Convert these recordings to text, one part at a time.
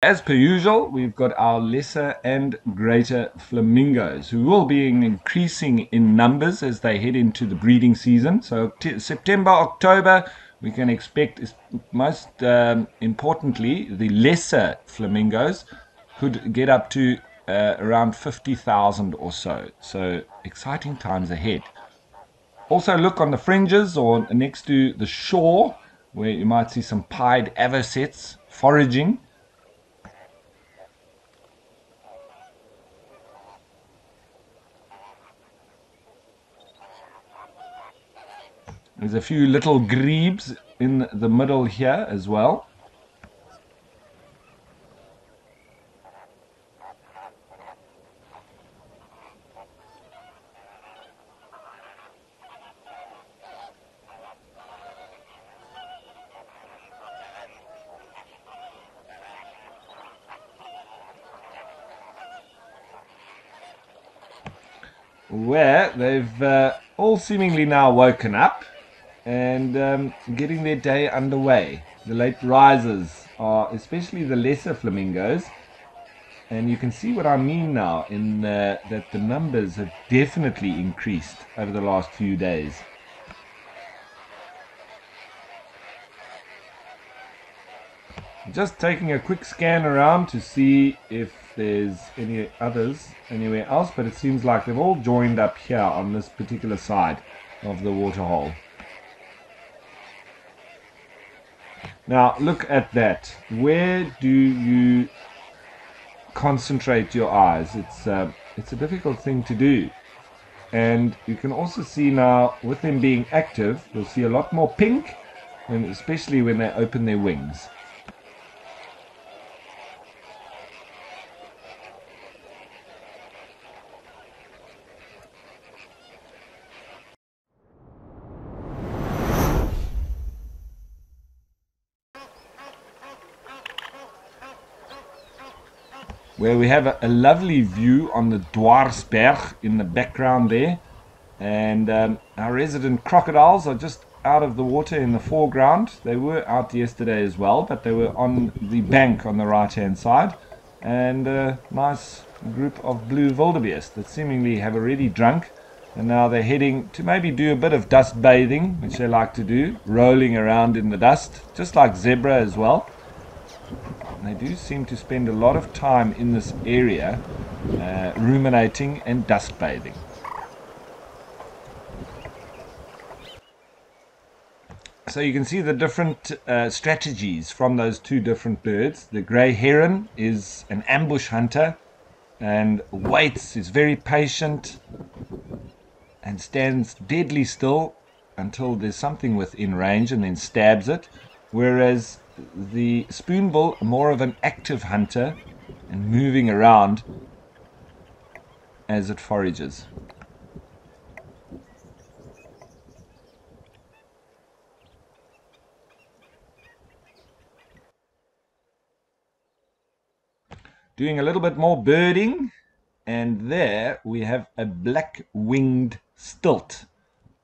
As per usual, we've got our lesser and greater flamingos who will be increasing in numbers as they head into the breeding season. So September, October, we can expect, most importantly, the lesser flamingos could get up to around 50,000 or so. So exciting times ahead. Also look on the fringes or next to the shore where you might see some pied avocets foraging. There's a few little grebes in the middle here as well. Where they've all seemingly now woken up and getting their day underway. The late risers are especially the lesser flamingos, and you can see what I mean now in that the numbers have definitely increased over the last few days. Just taking a quick scan around to see if there's any others anywhere else, but it seems like they've all joined up here on this particular side of the waterhole. Now look at that. Where do you concentrate your eyes? It's a difficult thing to do. And you can also see now, with them being active, you'll see a lot more pink, and especially when they open their wings. Where we have a lovely view on the Dwarsberg in the background there, and our resident crocodiles are just out of the water in the foreground. They were out yesterday as well, but they were on the bank on the right hand side, and a nice group of blue wildebeest that seemingly have already drunk, and now they're heading to maybe do a bit of dust bathing, which they like to do, rolling around in the dust, just like zebra as well. They do seem to spend a lot of time in this area ruminating and dust bathing. So you can see the different strategies from those two different birds. The grey heron is an ambush hunter and waits, is very patient and stands deadly still until there's something within range and then stabs it, whereas the spoonbill, more of an active hunter and moving around as it forages. Doing a little bit more birding, and there we have a black-winged stilt,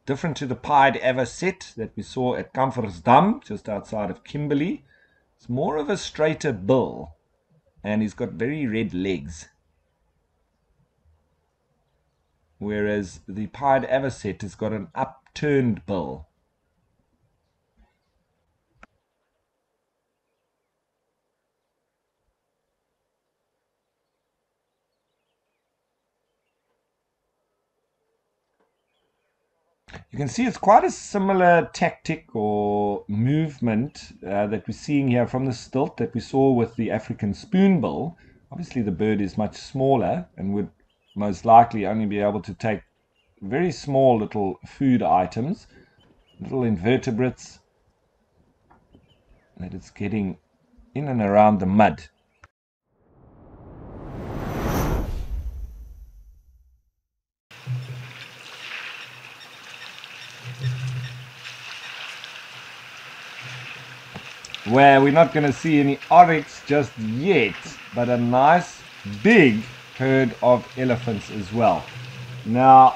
different to the pied avocet that we saw at Kamfersdam, just outside of Kimberley. It's more of a straighter bill, and he's got very red legs. Whereas the pied avocet has got an upturned bill. You can see it's quite a similar tactic or movement that we're seeing here from the stilt that we saw with the African spoonbill. Obviously the bird is much smaller and would most likely only be able to take very small little food items, little invertebrates that it's getting in and around the mud. Where we're not going to see any oryx just yet, but a nice big herd of elephants as well. Now,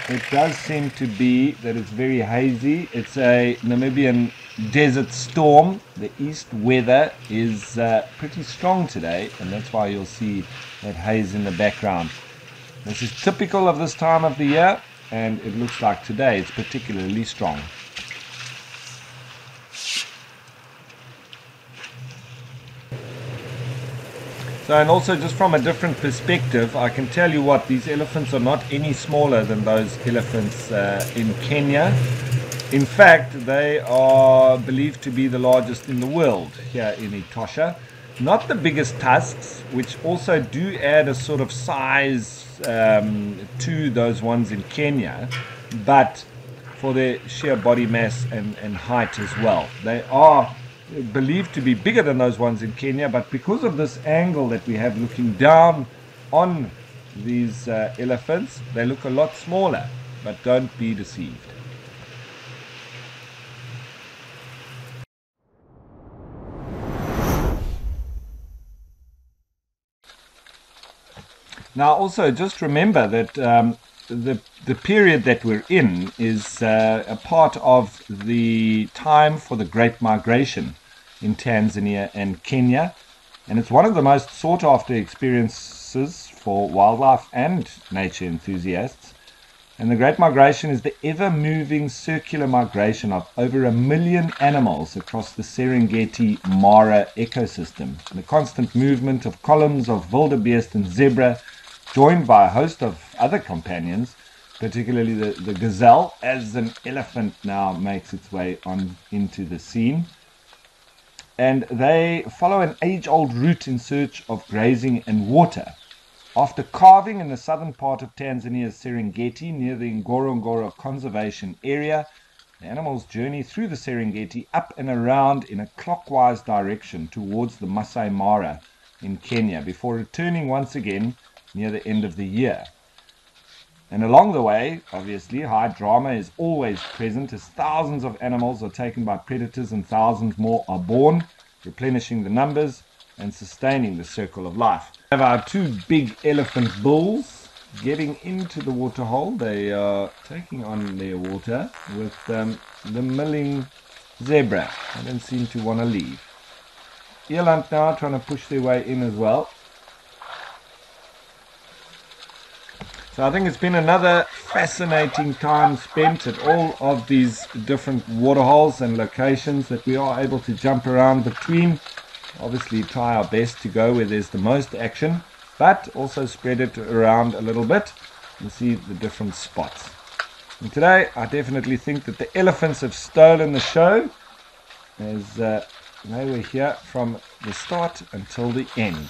it does seem to be that it's very hazy. It's a Namibian desert storm. The east weather is pretty strong today, and that's why you'll see that haze in the background. This is typical of this time of the year, and it looks like today it's particularly strong. So, and also just from a different perspective, I can tell you what, these elephants are not any smaller than those elephants in Kenya. In fact, they are believed to be the largest in the world here in Etosha. Not the biggest tusks, which also do add a sort of size to those ones in Kenya, but for their sheer body mass and height as well. They are believed to be bigger than those ones in Kenya, but because of this angle that we have looking down on these elephants, they look a lot smaller, but don't be deceived. Now also just remember that the period that we're in is a part of the time for the Great Migration in Tanzania and Kenya, and it's one of the most sought after experiences for wildlife and nature enthusiasts. And the Great Migration is the ever-moving circular migration of over 1 million animals across the Serengeti Mara ecosystem. The constant movement of columns of wildebeest and zebra, joined by a host of other companions, particularly the gazelle, as an elephant now makes its way on into the scene. And they follow an age-old route in search of grazing and water. After calving in the southern part of Tanzania's Serengeti near the Ngorongoro Conservation Area, the animals journey through the Serengeti up and around in a clockwise direction towards the Masai Mara in Kenya before returning once again near the end of the year. And along the way, obviously, high drama is always present as thousands of animals are taken by predators and thousands more are born, replenishing the numbers and sustaining the circle of life. We have our two big elephant bulls getting into the waterhole. They are taking on their water with the milling zebra. They don't seem to want to leave. Eland now trying to push their way in as well. So I think it's been another fascinating time spent at all of these different waterholes and locations that we are able to jump around between. Obviously try our best to go where there's the most action, but also spread it around a little bit and see the different spots. And today I definitely think that the elephants have stolen the show, as they were here from the start until the end.